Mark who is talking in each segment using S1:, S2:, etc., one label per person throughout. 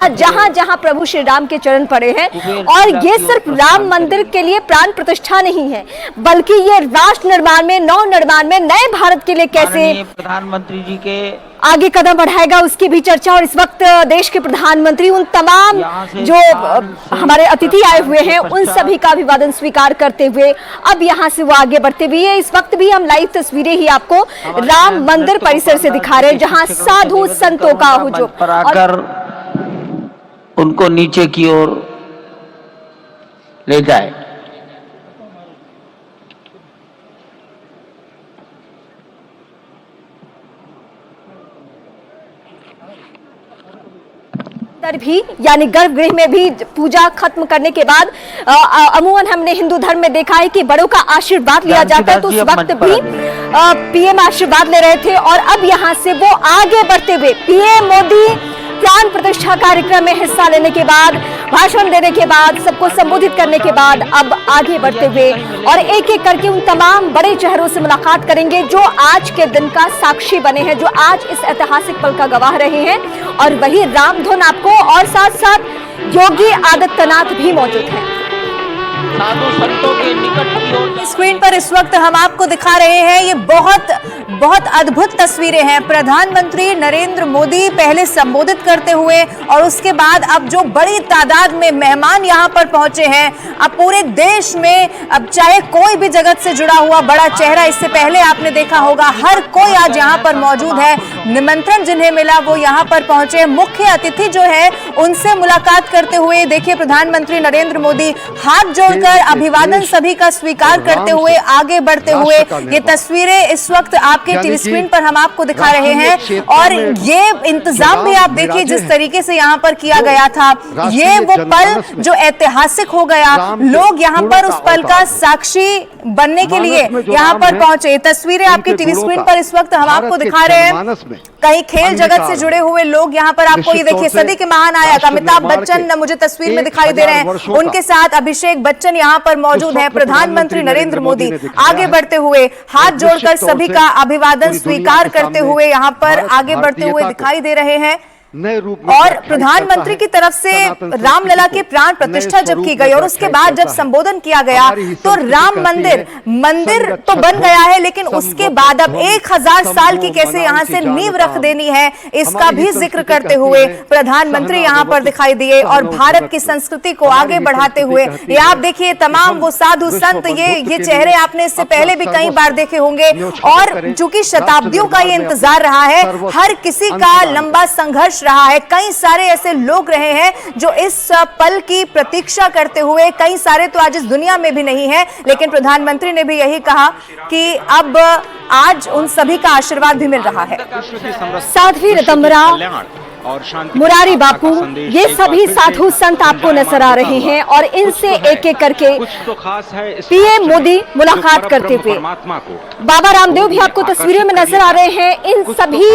S1: जहां जहां प्रभु श्री राम के चरण पड़े हैं। और ये सिर्फ राम मंदिर के लिए प्राण प्रतिष्ठा नहीं है, बल्कि ये राष्ट्र निर्माण में, नव निर्माण में, नए भारत के लिए कैसे
S2: प्रधानमंत्री जी के
S1: आगे कदम बढ़ाएगा उसकी भी चर्चा। और इस वक्त देश के प्रधानमंत्री उन तमाम जो हमारे अतिथि आए हुए हैं उन सभी का अभिवादन स्वीकार करते हुए अब यहां से वो आगे बढ़ते हुए, इस वक्त भी हम लाइव तस्वीरें ही आपको राम मंदिर परिसर से दिखा रहे हैं, जहां साधु संतों का हुजूम
S2: और उनको नीचे की ओर ले जाए।
S1: भी यानी गर्भगृह में भी पूजा खत्म करने के बाद अमूमन हमने हिंदू धर्म में देखा है कि बड़ों का आशीर्वाद लिया जाता है, तो उस वक्त भी पीएम आशीर्वाद ले रहे थे। और अब यहां से वो आगे बढ़ते हुए पीएम मोदी प्राण प्रतिष्ठा कार्यक्रम में हिस्सा लेने के बाद, भाषण देने के बाद, सबको संबोधित करने के बाद अब आगे बढ़ते हुए और एक एक करके उन तमाम बड़े चेहरों से मुलाकात करेंगे जो आज के दिन का साक्षी बने हैं, जो आज इस ऐतिहासिक पल का गवाह रहे हैं। और वही रामधुन आपको और साथ साथ योगी आदित्यनाथ भी मौजूद हैं।
S2: साधु संतों के निकट की ओर
S3: स्क्रीन पर इस वक्त हम आपको दिखा रहे हैं, ये बहुत अद्भुत तस्वीरें हैं। प्रधानमंत्री नरेंद्र मोदी पहले संबोधित करते हुए और उसके बाद अब जो बड़ी तादाद में मेहमान यहां पर पहुंचे हैं, अब पूरे देश में अब चाहे कोई भी जगत से जुड़ा हुआ बड़ा चेहरा, इससे पहले आपने देखा होगा हर कोई आज यहां पर मौजूद है। निमंत्रण जिन्हें मिला वो यहां पर पहुंचे। मुख्य अतिथि जो है उनसे मुलाकात करते हुए देखिए प्रधानमंत्री नरेंद्र मोदी हाथ जोड़कर अभिवादन सभी का स्वीकार करते हुए आगे बढ़ते हुए, ये तस्वीरें इस वक्त आपके टीवी स्क्रीन पर हम आपको दिखा रहे हैं। और ये इंतजाम भी आप देखिए जिस तरीके से यहाँ पर किया गया था, ये वो पल जो ऐतिहासिक हो गया, लोग यहाँ पर उस पल का साक्षी बनने के लिए यहाँ पर पहुंचे। तस्वीरें आपके टीवी स्क्रीन पर इस वक्त हम आपको दिखा रहे हैं। कई खेल जगत से जुड़े हुए लोग यहाँ पर आपको ये देखिए, सदी के महानायक अमिताभ बच्चन मुझे तस्वीर में दिखाई दे रहे हैं, उनके साथ अभिषेक बच्चन यहाँ पर मौजूद है। प्रधानमंत्री नरेंद्र मोदी आगे बढ़ते हुए हाथ जोड़कर सभी का अभिवादन स्वीकार करते हुए यहाँ पर आगे बढ़ते हुए दिखाई दे रहे हैं। और प्रधानमंत्री की तरफ से रामलला की प्राण प्रतिष्ठा जब की गई और उसके बाद जब संबोधन किया गया तो राम मंदिर तो बन गया है, लेकिन उसके बाद अब 1000 साल की कैसे यहाँ से नींव रख देनी है, इसका भी जिक्र करते हुए प्रधानमंत्री यहाँ पर दिखाई दिए और भारत की संस्कृति को आगे बढ़ाते हुए। ये आप देखिए तमाम वो साधु संत, ये चेहरे आपने इससे पहले भी कई बार देखे होंगे। और चूंकि शताब्दियों का ये इंतजार रहा है, हर किसी का लंबा संघर्ष रहा है, कई सारे ऐसे लोग रहे हैं जो इस पल की प्रतीक्षा करते हुए, कई सारे तो आज इस दुनिया में भी नहीं है, लेकिन प्रधानमंत्री ने भी यही कहा कि अब आज उन सभी का आशीर्वाद भी मिल रहा है।
S1: साध्वी ऋतंबरा, मुरारी बापू, ये सभी साधु संत आपको नजर आ रहे हैं और इनसे एक एक करके पीएम मोदी मुलाकात करते हुए, बाबा रामदेव भी आपको तस्वीरों में नजर आ रहे हैं, इन सभी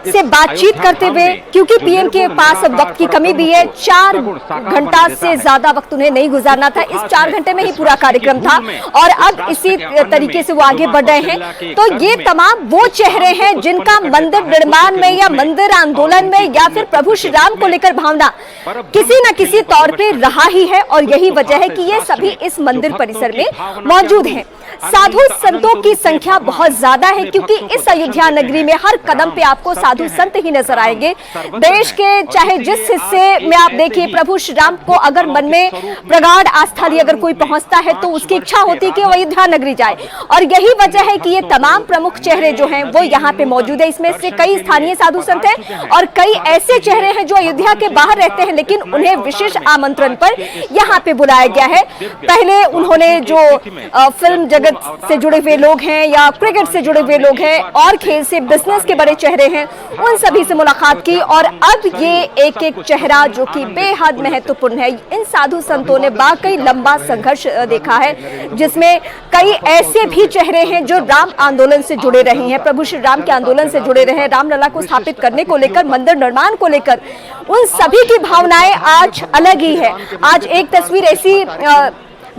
S1: से बातचीत करते हुए, क्योंकि पीएम के पास अब वक्त की कमी भी है, 4 घंटा से ज्यादा वक्त उन्हें नहीं गुजारना था, इस 4 घंटे में ही पूरा कार्यक्रम था और अब इसी तरीके से वो आगे बढ़ रहे हैं। तो ये तमाम वो चेहरे हैं जिनका मंदिर निर्माण में या मंदिर आंदोलन में या फिर प्रभु श्री राम को लेकर भावना किसी न किसी तौर पे रहा ही है और यही वजह है कि ये सभी इस मंदिर परिसर में मौजूद हैं। साधु संतों की संख्या बहुत ज्यादा है क्योंकि इस अयोध्या नगरी में हर कदम पे आपको साधु संत ही नजर आएंगे। देश के चाहे जिस हिस्से में आप देखिए, प्रभु श्री राम को अगर मन में प्रगाढ़ आस्था लिए अगर कोई पहुंचता है तो उसकी इच्छा होती है कि वो अयोध्या नगरी जाए और यही वजह है कि ये तमाम प्रमुख चेहरे जो हैं वो यहाँ पे मौजूद है। इसमें से कई स्थानीय साधु संत हैं और कई ऐसे चेहरे हैं जो अयोध्या के बाहर रहते हैं, लेकिन उन्हें विशेष आमंत्रण पर यहाँ पे बुलाया गया है। पहले उन्होंने जो फिल्म जगत से जुड़े हुए लोग हैं या क्रिकेट से जुड़े हुए लोग हैं और खेल से बिजनेस के बड़े चेहरे हैं, उन सभी से मुलाकात की और अब ये एक एक चेहरा जो कि बेहद महत्वपूर्ण है। इन साधु संतों ने वाकई लंबा संघर्ष देखा है जिसमें कई ऐसे भी चेहरे हैं जो राम आंदोलन से जुड़े रहे हैं, प्रभु श्री राम के आंदोलन से जुड़े रहे हैं, रामलला को स्थापित करने को लेकर, मंदिर निर्माण को लेकर, उन सभी की भावनाएं आज अलग ही है। आज एक तस्वीर ऐसी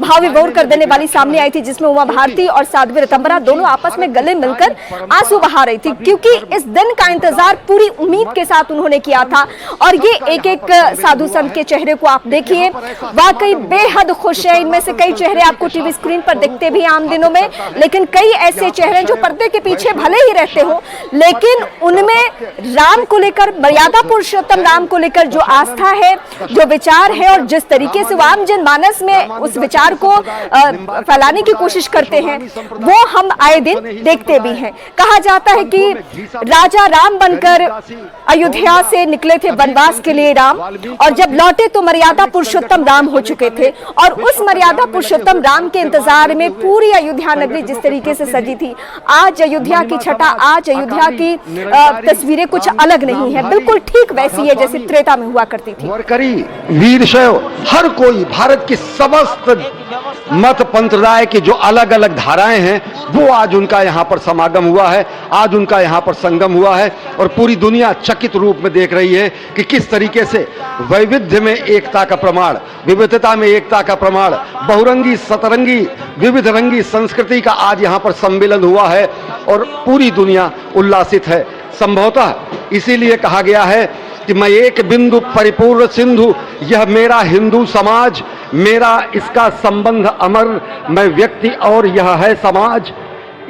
S1: भाव विभोर कर देने वाली सामने आई थी, जिसमें उमा भारती और साध्वी ऋतंभरा दोनों आपस में गले मिलकर आंसू बहा रही थी, क्योंकि इस दिन का इंतजार पूरी उम्मीद के साथ उन्होंने किया था। और ये एक एक साधु संत के चेहरे को आप देखिए, वाकई बेहद खुश है। इनमें से कई चेहरे आपको टीवी स्क्रीन पर दिखते भी आम दिनों में, लेकिन कई ऐसे चेहरे जो पर्दे के पीछे भले ही रहते हो, लेकिन उनमें राम को लेकर, मर्यादा पुरुषोत्तम राम को लेकर जो आस्था है, जो विचार है, और जिस तरीके से वो आम जनमानस में उस विचार को फैलाने की कोशिश करते हैं, वो हम आए दिन देखते भी हैं। कहा जाता है कि राजा राम बनकर अयोध्या से निकले थे वनवास के लिए राम, और जब लौटे तो मर्यादा पुरुषोत्तम राम हो चुके थे। और उस मर्यादा पुरुषोत्तम राम के इंतजार में पूरी अयोध्या नगरी जिस तरीके से सजी थी, आज अयोध्या की छटा, आज अयोध्या की तस्वीरें कुछ अलग नहीं है, बिल्कुल ठीक वैसी है जैसे त्रेता में हुआ करती थी।
S4: वरकरी, वीर शैव, हर कोई भारत की समस्त मत पंथ राय की जो अलग अलग धाराएं हैं, वो आज उनका यहाँ पर समागम हुआ है, आज उनका यहाँ पर संगम हुआ है। और पूरी दुनिया चकित रूप में देख रही है कि किस तरीके से वैविध्य में एकता का प्रमाण, विविधता में एकता का प्रमाण, बहुरंगी सतरंगी विविध रंगी संस्कृति का आज यहाँ पर सम्मिलन हुआ है और पूरी दुनिया उल्लासित है। संभवतः इसीलिए कहा गया है कि मैं एक बिंदु परिपूर्ण सिंधु, यह मेरा हिंदू समाज, मेरा इसका संबंध अमर, मैं व्यक्ति और यह है समाज।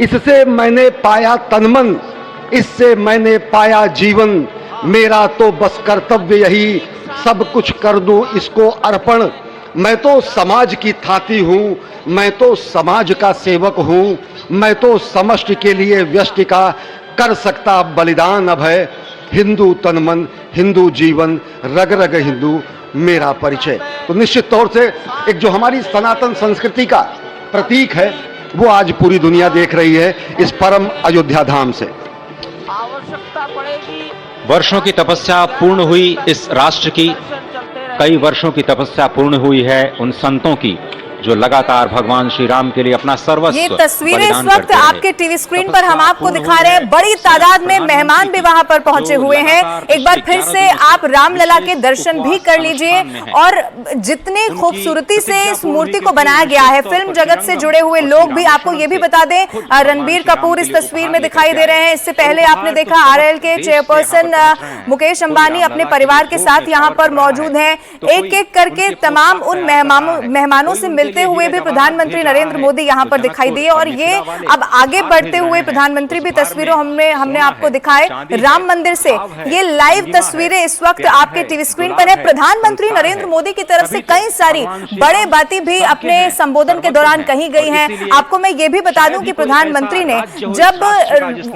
S4: इससे मैंने पाया तनमन, इससे मैंने पाया जीवन, मेरा तो बस कर्तव्य यही, सब कुछ कर दूं इसको अर्पण। मैं तो समाज की थाती हूँ, मैं तो समाज का सेवक हूँ, मैं तो समष्टि के लिए व्यष्टि का कर सकता बलिदान अब है। हिंदू तनमन, हिंदू जीवन, रग रग हिंदू मेरा परिचय। तो निश्चित तौर से एक जो हमारी सनातन संस्कृति का प्रतीक है, वो आज पूरी दुनिया देख रही है इस परम अयोध्या धाम से।
S5: वर्षों की तपस्या पूर्ण हुई इस राष्ट्र की, कई वर्षों की तपस्या पूर्ण हुई है उन संतों की जो लगातार भगवान श्री राम के लिए अपना सर्वस्व
S3: ये तस्वीरें इस वक्त आपके टीवी स्क्रीन पर हम आपको दिखा रहे हैं। बड़ी तादाद में मेहमान भी वहां पर पहुंचे हुए हैं। एक बार फिर से आप रामलला के दर्शन भी कर लीजिए। और जितनी खूबसूरती से इस मूर्ति को बनाया गया है, फिल्म जगत से जुड़े हुए लोग भी, आपको ये भी बता दें, रणबीर कपूर इस तस्वीर में दिखाई दे रहे हैं। इससे पहले आपने देखा RL के चेयरपर्सन मुकेश अंबानी अपने परिवार के साथ यहाँ पर मौजूद हैं। एक एक करके तमाम उन मेहमानों से मिलते हुए भी प्रधानमंत्री नरेंद्र मोदी यहां पर दिखाई दिए। और ये अब आगे बढ़ते हुए प्रधानमंत्री भी तस्वीरों हमने आपको दिखाए राम मंदिर से। ये लाइव तस्वीरें इस वक्त आपके टीवी स्क्रीन पर है। प्रधानमंत्री नरेंद्र मोदी की तरफ से कई सारी बड़े बातें भी अपने संबोधन के दौरान कही गई हैं। आपको मैं ये भी बता दूं कि प्रधानमंत्री ने जब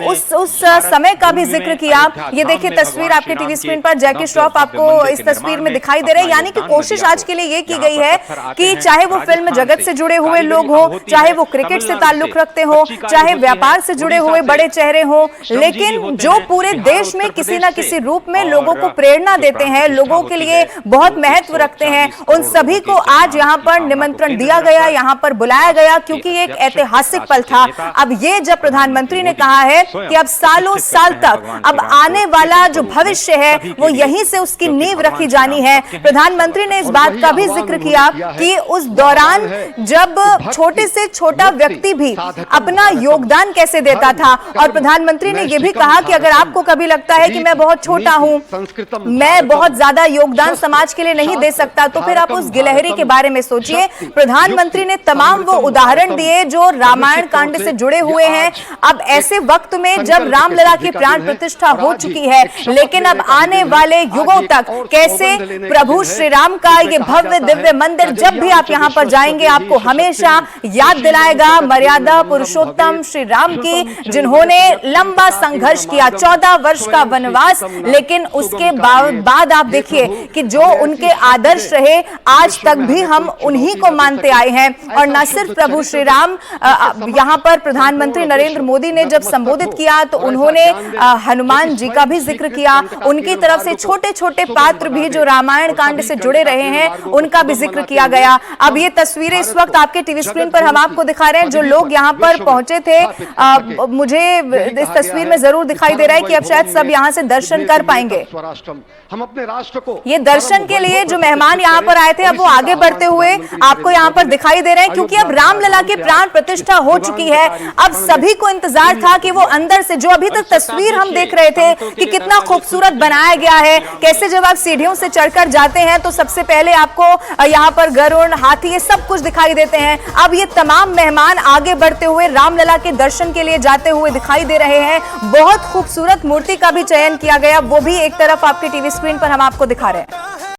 S3: उस समय का भी जिक्र किया, ये देखिए तस्वीर आपके टीवी स्क्रीन पर, जैकी श्रॉफ आपको इस तस्वीर में दिखाई दे रहे हैं। यानी कि कोशिश आज के लिए ये की गई है कि चाहे वो फिल्म जगत से जुड़े हुए लोग हो, चाहे वो क्रिकेट से ताल्लुक रखते हो, चाहे व्यापार से जुड़े हुए बड़े चेहरे हो, लेकिन जो पूरे देश में किसी ना किसी रूप में लोगों को प्रेरणा देते हैं, लोगों के लिए बहुत महत्व रखते हैं, उन सभी को आज यहाँ पर निमंत्रण दिया गया, यहाँ पर बुलाया गया, क्योंकि एक ऐतिहासिक पल था। अब ये जब प्रधानमंत्री ने कहा है कि अब सालों साल तक अब आने वाला जो भविष्य है वो यहीं से उसकी नींव रखी जानी है। प्रधानमंत्री ने इस बात का भी जिक्र किया कि उस दौरान जब छोटे से छोटा व्यक्ति भी अपना योगदान कैसे देता था। और प्रधानमंत्री ने यह भी कहा कि अगर आपको कभी लगता है कि मैं बहुत छोटा हूं, मैं बहुत ज्यादा योगदान समाज के लिए नहीं दे सकता, तो फिर आप उस गिलहरी के बारे में सोचिए। प्रधानमंत्री ने तमाम वो उदाहरण दिए जो रामायण कांड से जुड़े हुए हैं। अब ऐसे वक्त में जब रामलला की प्राण प्रतिष्ठा हो चुकी है, लेकिन अब आने वाले युगों तक कैसे प्रभु श्री राम का ये भव्य दिव्य मंदिर जब भी आप यहाँ पर जाएंगे आपको हमेशा याद दिलाएगा मर्यादा पुरुषोत्तम श्री राम की, जिन्होंने लंबा संघर्ष किया, 14 वर्ष का वनवास, लेकिन उसके बाद आप देखिए कि जो उनके आदर्श रहे आज तक भी हम उन्हीं को मानते आए हैं। और न सिर्फ प्रभु श्री राम, यहाँ पर प्रधानमंत्री नरेंद्र मोदी ने जब संबोधित किया तो उन्होंने हनुमान जी का भी जिक्र किया। उनकी तरफ से छोटे छोटे पात्र भी जो रामायण कांड से जुड़े रहे हैं उनका भी जिक्र किया गया। अब ये तस्वीरें इस वक्त आपके टीवी स्क्रीन पर हम आपको दिखा रहे हैं। जो लोग यहाँ पर पहुंचे थे, मुझे इस तस्वीर में जरूर दिखाई दे रहा है कि अब शायद सब यहाँ से दर्शन कर पाएंगे।
S4: हम अपने राष्ट्र को
S3: ये दर्शन के लिए जो मेहमान यहाँ पर आए थे, अब वो आगे बढ़ते हुए आपको यहाँ पर दिखाई दे रहे हैं, क्योंकि अब रामलला की प्राण प्रतिष्ठा हो चुकी है। अब सभी को इंतजार था कि वो अंदर से, जो अभी तक तस्वीर हम देख रहे थे कि कितना खूबसूरत बनाया गया है, कैसे जब आप सीढ़ियों से चढ़कर जाते हैं तो सबसे पहले आपको यहाँ पर गरुड़, हाथी, ये सब कुछ दिखाई देते हैं। अब ये तमाम मेहमान आगे बढ़ते हुए रामलला के दर्शन के लिए जाते हुए दिखाई दे रहे हैं। बहुत खूबसूरत मूर्ति का भी चयन किया गया, वो भी एक तरफ आपके टीवी स्क्रीन पर हम आपको दिखा रहे हैं।